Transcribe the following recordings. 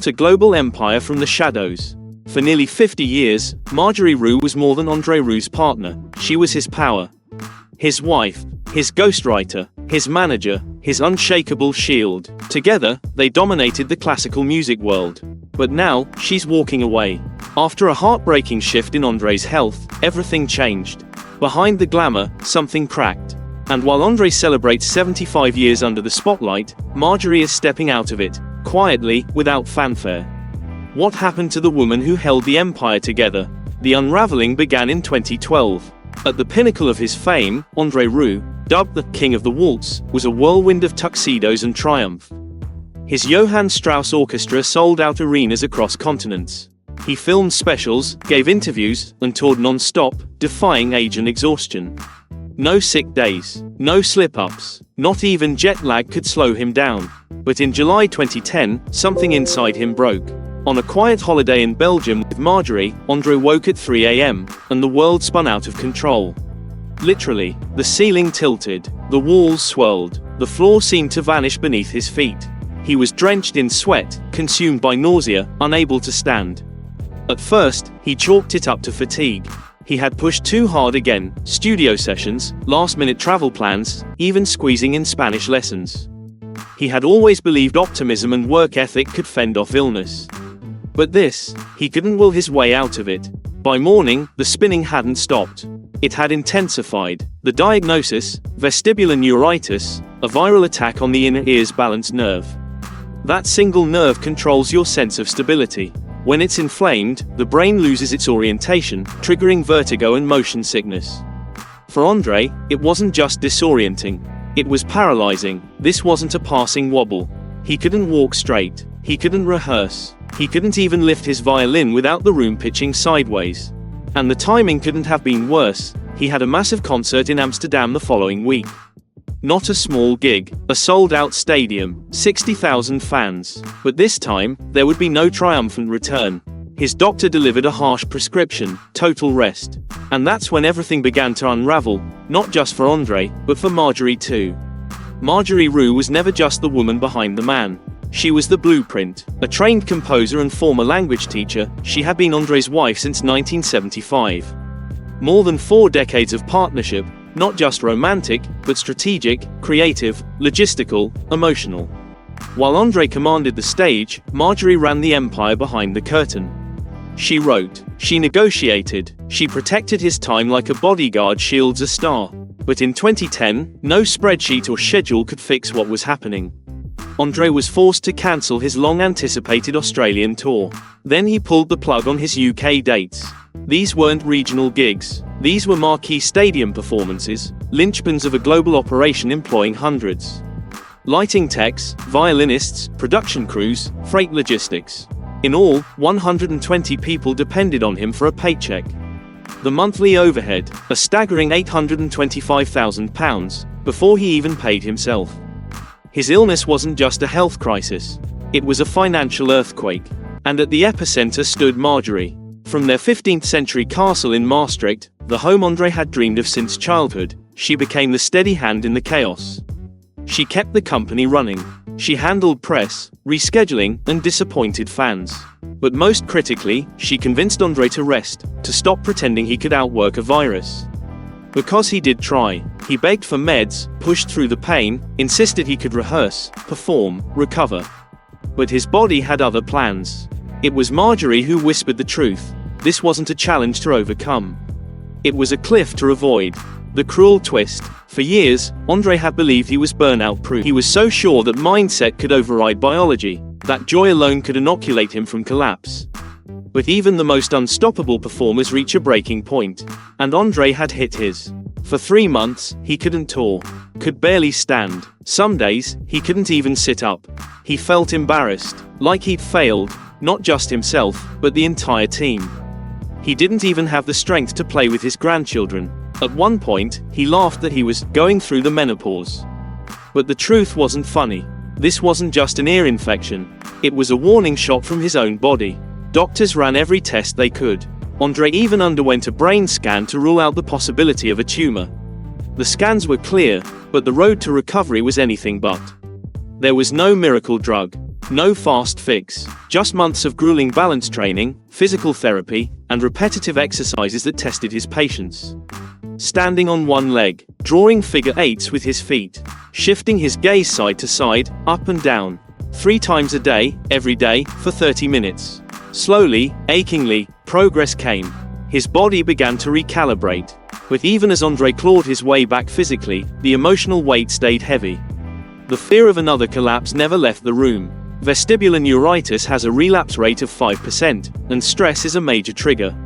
a global empire from the shadows. For nearly 50 years, Marjorie Rieu was more than André Rieu's partner. She was his power. His wife, his ghostwriter, his manager, his unshakable shield. Together, they dominated the classical music world. But now, she's walking away. After a heartbreaking shift in André's health, everything changed. Behind the glamour, something cracked. And while André celebrates 75 years under the spotlight, Marjorie is stepping out of it, quietly, without fanfare. What happened to the woman who held the empire together? The unraveling began in 2012. At the pinnacle of his fame, André Rieu, dubbed the King of the Waltz, was a whirlwind of tuxedos and triumph. His Johann Strauss orchestra sold out arenas across continents. He filmed specials, gave interviews, and toured non-stop, defying age and exhaustion. No sick days, no slip-ups, not even jet lag could slow him down. But in July 2010, something inside him broke. On a quiet holiday in Belgium with Marjorie, André woke at 3 a.m., and the world spun out of control. Literally, the ceiling tilted, the walls swirled, the floor seemed to vanish beneath his feet. He was drenched in sweat, consumed by nausea, unable to stand. At first, he chalked it up to fatigue. He had pushed too hard again, studio sessions, last-minute travel plans, even squeezing in Spanish lessons. He had always believed optimism and work ethic could fend off illness. But this, he couldn't will his way out of it. By morning, the spinning hadn't stopped. It had intensified. The diagnosis, vestibular neuritis, a viral attack on the inner ear's balance nerve. That single nerve controls your sense of stability. When it's inflamed, the brain loses its orientation, triggering vertigo and motion sickness. For André, it wasn't just disorienting. It was paralyzing. This wasn't a passing wobble. He couldn't walk straight. He couldn't rehearse. He couldn't even lift his violin without the room pitching sideways. And the timing couldn't have been worse. He had a massive concert in Amsterdam the following week. Not a small gig, a sold-out stadium, 60,000 fans. But this time, there would be no triumphant return. His doctor delivered a harsh prescription, total rest. And that's when everything began to unravel, not just for André, but for Marjorie too. Marjorie Rieu was never just the woman behind the man. She was the blueprint. A trained composer and former language teacher, she had been André's wife since 1975. More than 4 decades of partnership, not just romantic, but strategic, creative, logistical, emotional. While André commanded the stage, Marjorie ran the empire behind the curtain. She wrote, she negotiated, she protected his time like a bodyguard shields a star. But in 2010, no spreadsheet or schedule could fix what was happening. André was forced to cancel his long-anticipated Australian tour. Then he pulled the plug on his UK dates. These weren't regional gigs. These were marquee stadium performances, linchpins of a global operation employing hundreds. Lighting techs, violinists, production crews, freight logistics. In all, 120 people depended on him for a paycheck. The monthly overhead, a staggering £825,000, before he even paid himself. His illness wasn't just a health crisis. It was a financial earthquake. And at the epicenter stood Marjorie. From their 15th century castle in Maastricht, the home André had dreamed of since childhood, she became the steady hand in the chaos. She kept the company running. She handled press, rescheduling, and disappointed fans. But most critically, she convinced André to rest, to stop pretending he could outwork a virus. Because he did try. He begged for meds, pushed through the pain, insisted he could rehearse, perform, recover. But his body had other plans. It was Marjorie who whispered the truth. This wasn't a challenge to overcome. It was a cliff to avoid. The cruel twist. For years, André had believed he was burnout-proof. He was so sure that mindset could override biology, that joy alone could inoculate him from collapse. But even the most unstoppable performers reach a breaking point. And André had hit his. For 3 months, he couldn't tour. Could barely stand. Some days, he couldn't even sit up. He felt embarrassed, like he'd failed, not just himself, but the entire team. He didn't even have the strength to play with his grandchildren. At one point, he laughed that he was going through the menopause. But the truth wasn't funny. This wasn't just an ear infection. It was a warning shot from his own body. Doctors ran every test they could. André even underwent a brain scan to rule out the possibility of a tumor. The scans were clear, but the road to recovery was anything but. There was no miracle drug. No fast fix. Just months of grueling balance training, physical therapy, and repetitive exercises that tested his patience. Standing on one leg, drawing figure eights with his feet, shifting his gaze side to side, up and down, 3 times a day, every day, for 30 minutes. Slowly, achingly, progress came. His body began to recalibrate. But even as André clawed his way back physically, the emotional weight stayed heavy. The fear of another collapse never left the room. Vestibular neuritis has a relapse rate of 5%, and stress is a major trigger.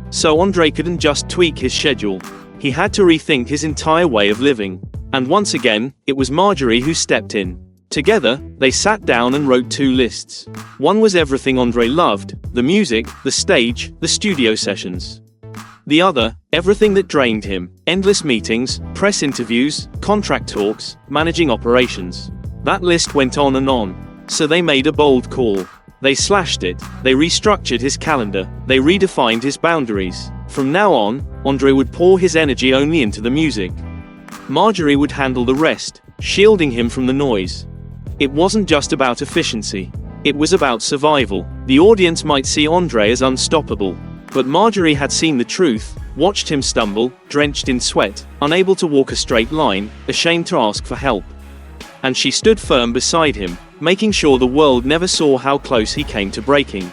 So André couldn't just tweak his schedule. He had to rethink his entire way of living. And once again, it was Marjorie who stepped in. Together, they sat down and wrote 2 lists. One was everything André loved, the music, the stage, the studio sessions. The other, everything that drained him, endless meetings, press interviews, contract talks, managing operations. That list went on and on. So they made a bold call. They slashed it, they restructured his calendar, they redefined his boundaries. From now on, André would pour his energy only into the music. Marjorie would handle the rest, shielding him from the noise. It wasn't just about efficiency. It was about survival. The audience might see André as unstoppable. But Marjorie had seen the truth, watched him stumble, drenched in sweat, unable to walk a straight line, ashamed to ask for help. And she stood firm beside him, making sure the world never saw how close he came to breaking.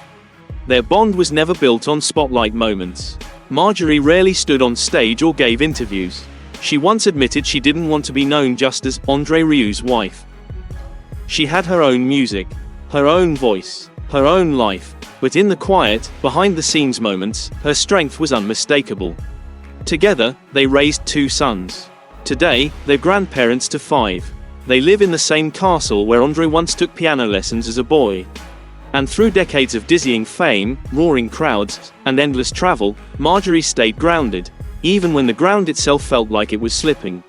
Their bond was never built on spotlight moments. Marjorie rarely stood on stage or gave interviews. She once admitted she didn't want to be known just as André Rieu's wife. She had her own music, her own voice, her own life, but in the quiet, behind-the-scenes moments, her strength was unmistakable. Together, they raised 2 sons. Today, they're grandparents to 5. They live in the same castle where André once took piano lessons as a boy. And through decades of dizzying fame, roaring crowds, and endless travel, Marjorie stayed grounded, even when the ground itself felt like it was slipping.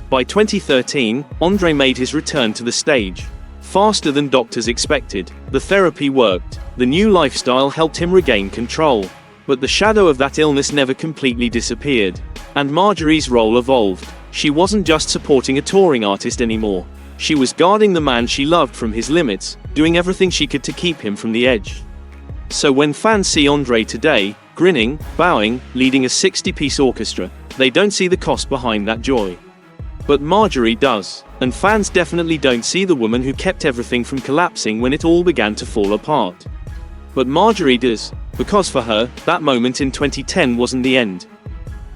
By 2013, André made his return to the stage. Faster than doctors expected. The therapy worked. The new lifestyle helped him regain control. But the shadow of that illness never completely disappeared. And Marjorie's role evolved. She wasn't just supporting a touring artist anymore. She was guarding the man she loved from his limits, doing everything she could to keep him from the edge. So when fans see André today, grinning, bowing, leading a 60-piece orchestra, they don't see the cost behind that joy. But Marjorie does, and fans definitely don't see the woman who kept everything from collapsing when it all began to fall apart. But Marjorie does, because for her, that moment in 2010 wasn't the end.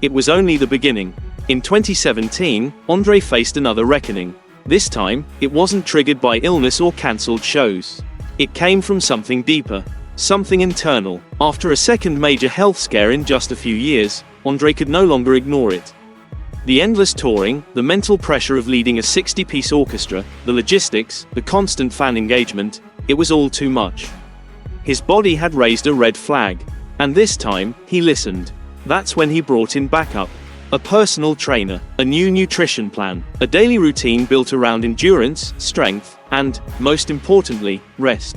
It was only the beginning. In 2017, André faced another reckoning. This time, it wasn't triggered by illness or cancelled shows. It came from something deeper, something internal. After a second major health scare in just a few years, André could no longer ignore it. The endless touring, the mental pressure of leading a 60-piece orchestra, the logistics, the constant fan engagement, it was all too much. His body had raised a red flag. And this time, he listened. That's when he brought in backup. A personal trainer, a new nutrition plan, a daily routine built around endurance, strength, and, most importantly, rest.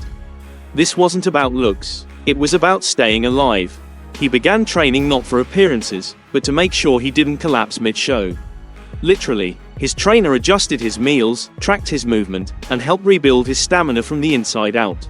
This wasn't about looks. It was about staying alive. He began training not for appearances, but to make sure he didn't collapse mid-show. Literally, his trainer adjusted his meals, tracked his movement, and helped rebuild his stamina from the inside out.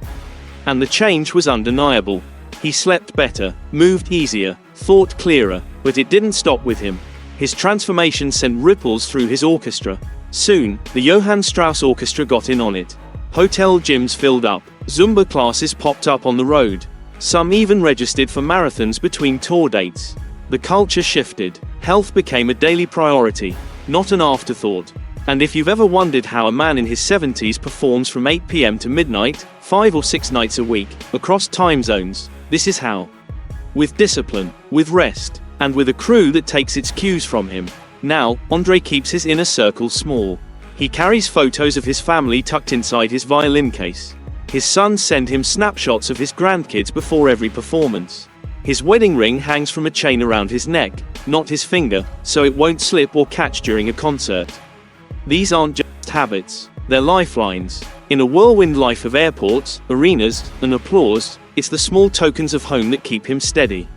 And the change was undeniable. He slept better, moved easier, thought clearer, but it didn't stop with him. His transformation sent ripples through his orchestra. Soon, the Johann Strauss Orchestra got in on it. Hotel gyms filled up, Zumba classes popped up on the road. Some even registered for marathons between tour dates. The culture shifted. Health became a daily priority, not an afterthought. And if you've ever wondered how a man in his 70s performs from 8 p.m. to midnight, 5 or 6 nights a week, across time zones, this is how. With discipline, with rest, and with a crew that takes its cues from him. Now, André keeps his inner circle small. He carries photos of his family tucked inside his violin case. His sons send him snapshots of his grandkids before every performance. His wedding ring hangs from a chain around his neck, not his finger, so it won't slip or catch during a concert. These aren't just habits, they're lifelines. In a whirlwind life of airports, arenas, and applause, it's the small tokens of home that keep him steady.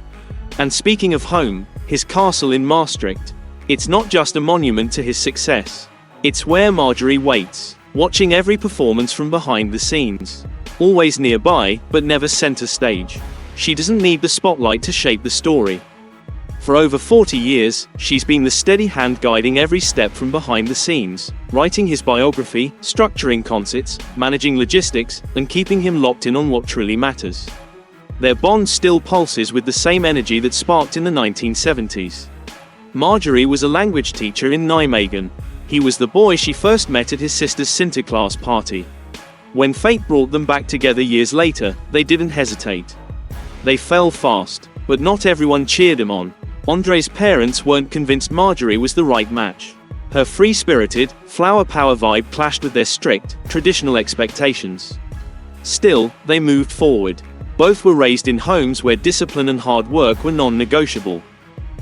And speaking of home, his castle in Maastricht, it's not just a monument to his success. It's where Marjorie waits, watching every performance from behind the scenes. always nearby, but never center stage. She doesn't need the spotlight to shape the story. For over 40 years, she's been the steady hand guiding every step from behind the scenes, writing his biography, structuring concerts, managing logistics, and keeping him locked in on what truly matters. Their bond still pulses with the same energy that sparked in the 1970s. Marjorie was a language teacher in Nijmegen. He was the boy she first met at his sister's Sinterklaas party. When fate brought them back together years later, they didn't hesitate. They fell fast, but not everyone cheered him on. André's parents weren't convinced Marjorie was the right match. Her free-spirited, flower power vibe clashed with their strict, traditional expectations. Still, they moved forward. Both were raised in homes where discipline and hard work were non-negotiable.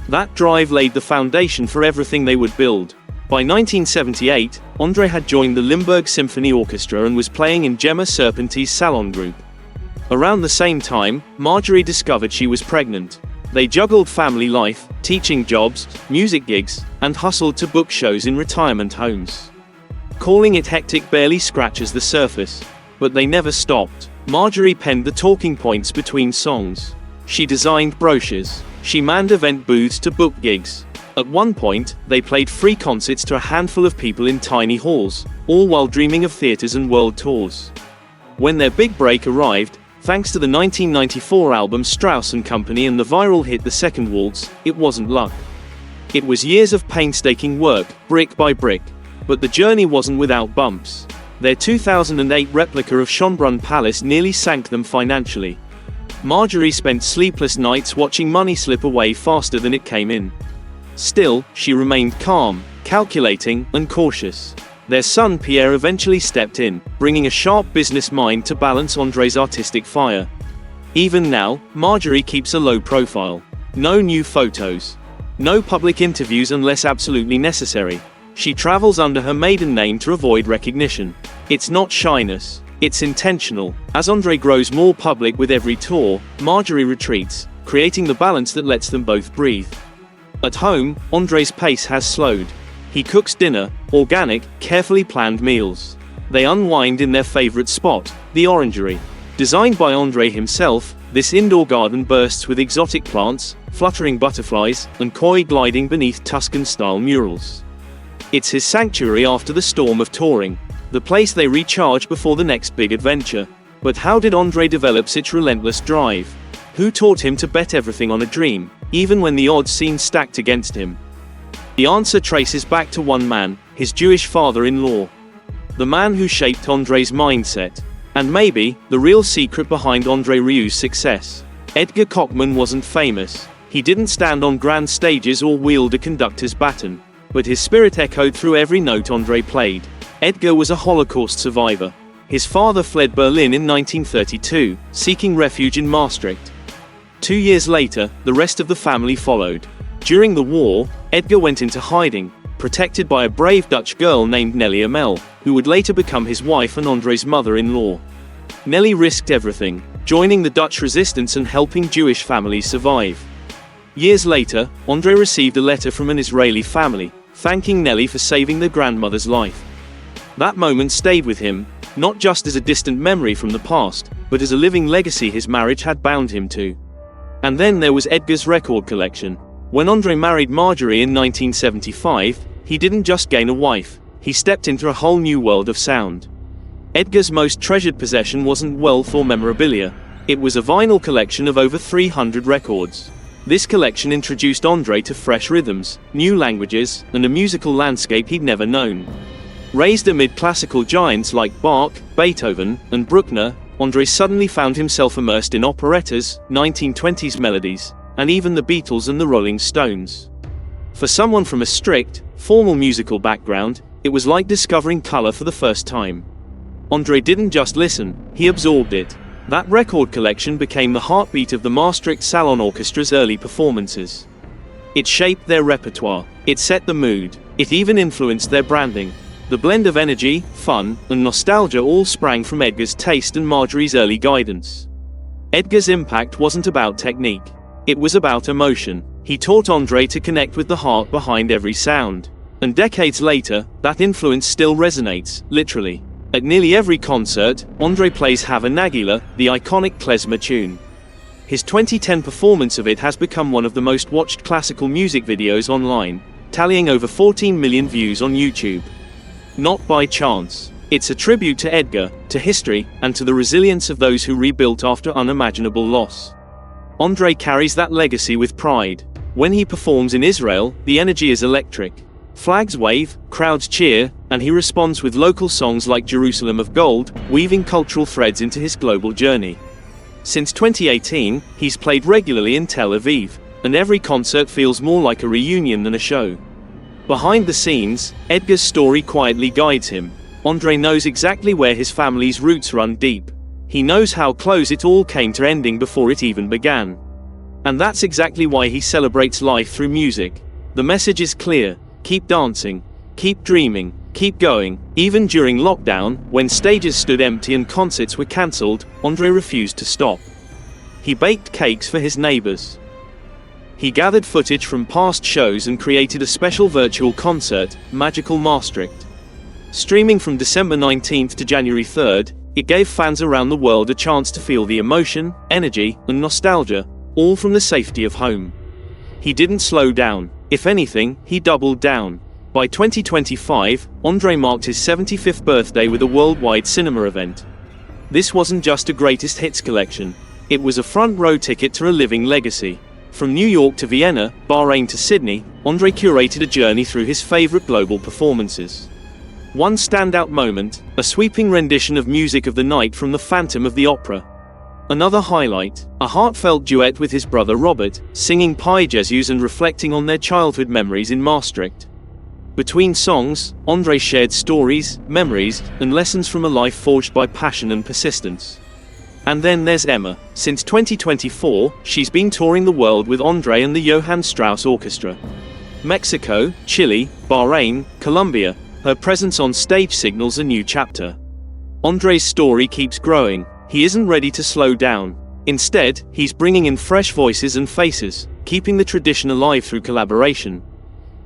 That drive laid the foundation for everything they would build. By 1978, André had joined the Limburg Symphony Orchestra and was playing in Gemma Serpenti's Salon group. Around the same time, Marjorie discovered she was pregnant. They juggled family life, teaching jobs, music gigs, and hustled to book shows in retirement homes. Calling it hectic barely scratches the surface. But they never stopped. Marjorie penned the talking points between songs. She designed brochures. She manned event booths to book gigs. At one point, they played free concerts to a handful of people in tiny halls, all while dreaming of theaters and world tours. When their big break arrived, thanks to the 1994 album Strauss & Company and the viral hit The Second Waltz, it wasn't luck. It was years of painstaking work, brick by brick. But the journey wasn't without bumps. Their 2008 replica of Schönbrunn Palace nearly sank them financially. Marjorie spent sleepless nights watching money slip away faster than it came in. Still, she remained calm, calculating, and cautious. Their son Pierre eventually stepped in, bringing a sharp business mind to balance André's artistic fire. Even now, Marjorie keeps a low profile. No new photos. No public interviews unless absolutely necessary. She travels under her maiden name to avoid recognition. It's not shyness. It's intentional. As André grows more public with every tour, Marjorie retreats, creating the balance that lets them both breathe. At home, André's pace has slowed. He cooks dinner, organic, carefully planned meals. They unwind in their favorite spot, the orangery. Designed by André himself, this indoor garden bursts with exotic plants, fluttering butterflies, and koi gliding beneath Tuscan-style murals. It's his sanctuary after the storm of touring, the place they recharge before the next big adventure. But how did André develop such relentless drive? Who taught him to bet everything on a dream, even when the odds seemed stacked against him? The answer traces back to one man, his Jewish father-in-law. The man who shaped André's mindset. And maybe, the real secret behind André Rieu's success. Edgar Cochman wasn't famous. He didn't stand on grand stages or wield a conductor's baton. But his spirit echoed through every note André played. Edgar was a Holocaust survivor. His father fled Berlin in 1932, seeking refuge in Maastricht. 2 years later, the rest of the family followed. During the war, Edgar went into hiding, protected by a brave Dutch girl named Nelly Amel, who would later become his wife and André's mother-in-law. Nelly risked everything, joining the Dutch resistance and helping Jewish families survive. Years later, André received a letter from an Israeli family, thanking Nelly for saving their grandmother's life. That moment stayed with him, not just as a distant memory from the past, but as a living legacy his marriage had bound him to. And then there was Edgar's record collection. When André married Marjorie in 1975, he didn't just gain a wife, he stepped into a whole new world of sound. Edgar's most treasured possession wasn't wealth or memorabilia. It was a vinyl collection of over 300 records. This collection introduced André to fresh rhythms, new languages, and a musical landscape he'd never known. Raised amid classical giants like Bach, Beethoven, and Bruckner, André suddenly found himself immersed in operettas, 1920s melodies, and even the Beatles and the Rolling Stones. For someone from a strict, formal musical background, it was like discovering color for the first time. André didn't just listen, he absorbed it. That record collection became the heartbeat of the Maastricht Salon Orchestra's early performances. It shaped their repertoire, it set the mood, it even influenced their branding. The blend of energy, fun, and nostalgia all sprang from Edgar's taste and Marjorie's early guidance. Edgar's impact wasn't about technique. It was about emotion. He taught André to connect with the heart behind every sound. And decades later, that influence still resonates, literally. At nearly every concert, André plays Have a Nagila, the iconic klezmer tune. His 2010 performance of it has become one of the most watched classical music videos online, tallying over 14 million views on YouTube. Not by chance. It's a tribute to Edgar, to history, and to the resilience of those who rebuilt after unimaginable loss. André carries that legacy with pride. When he performs in Israel, the energy is electric. Flags wave, crowds cheer, and he responds with local songs like Jerusalem of Gold, weaving cultural threads into his global journey. Since 2018, he's played regularly in Tel Aviv, and every concert feels more like a reunion than a show. Behind the scenes, Edgar's story quietly guides him. André knows exactly where his family's roots run deep. He knows how close it all came to ending before it even began. And that's exactly why he celebrates life through music. The message is clear: keep dancing, keep dreaming, keep going. Even during lockdown, when stages stood empty and concerts were cancelled, André refused to stop. He baked cakes for his neighbors. He gathered footage from past shows and created a special virtual concert, Magical Maastricht. Streaming from December 19th to January 3rd, it gave fans around the world a chance to feel the emotion, energy, and nostalgia, all from the safety of home. He didn't slow down. If anything, he doubled down. By 2025, André marked his 75th birthday with a worldwide cinema event. This wasn't just a greatest hits collection. It was a front-row ticket to a living legacy. From New York to Vienna, Bahrain to Sydney, André curated a journey through his favorite global performances. One standout moment, a sweeping rendition of Music of the Night from The Phantom of the Opera. Another highlight, a heartfelt duet with his brother Robert, singing Pai Jesus and reflecting on their childhood memories in Maastricht. Between songs, André shared stories, memories, and lessons from a life forged by passion and persistence. And then there's Emma. Since 2024, she's been touring the world with André and the Johann Strauss Orchestra. Mexico, Chile, Bahrain, Colombia. Her presence on stage signals a new chapter. André's story keeps growing. He isn't ready to slow down. Instead, he's bringing in fresh voices and faces, keeping the tradition alive through collaboration.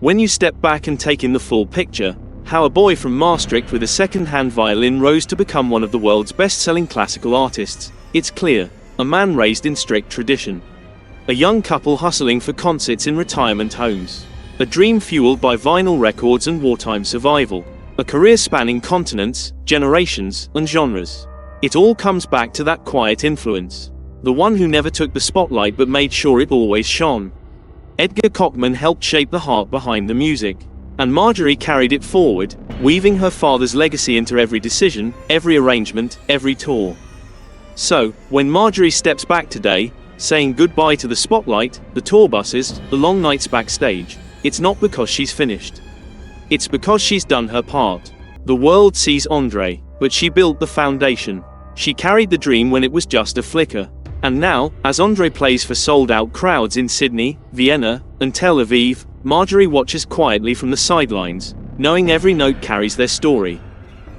When you step back and take in the full picture, how a boy from Maastricht with a second-hand violin rose to become one of the world's best-selling classical artists, it's clear: a man raised in strict tradition. A young couple hustling for concerts in retirement homes. A dream fueled by vinyl records and wartime survival. A career spanning continents, generations, and genres. It all comes back to that quiet influence. The one who never took the spotlight but made sure it always shone. Edgar Cochman helped shape the heart behind the music. And Marjorie carried it forward, weaving her father's legacy into every decision, every arrangement, every tour. So, when Marjorie steps back today, saying goodbye to the spotlight, the tour buses, the long nights backstage, it's not because she's finished. It's because she's done her part. The world sees André, but she built the foundation. She carried the dream when it was just a flicker. And now, as André plays for sold-out crowds in Sydney, Vienna, and Tel Aviv, Marjorie watches quietly from the sidelines, knowing every note carries their story.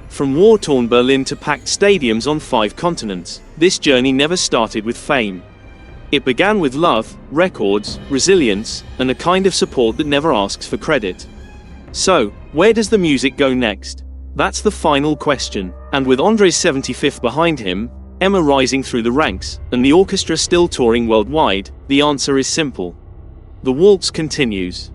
From war-torn Berlin to packed stadiums on 5 continents, this journey never started with fame. It began with love, records, resilience, and a kind of support that never asks for credit. So, where does the music go next? That's the final question. And with André's 75th behind him, Emma rising through the ranks, and the orchestra still touring worldwide, the answer is simple. The waltz continues.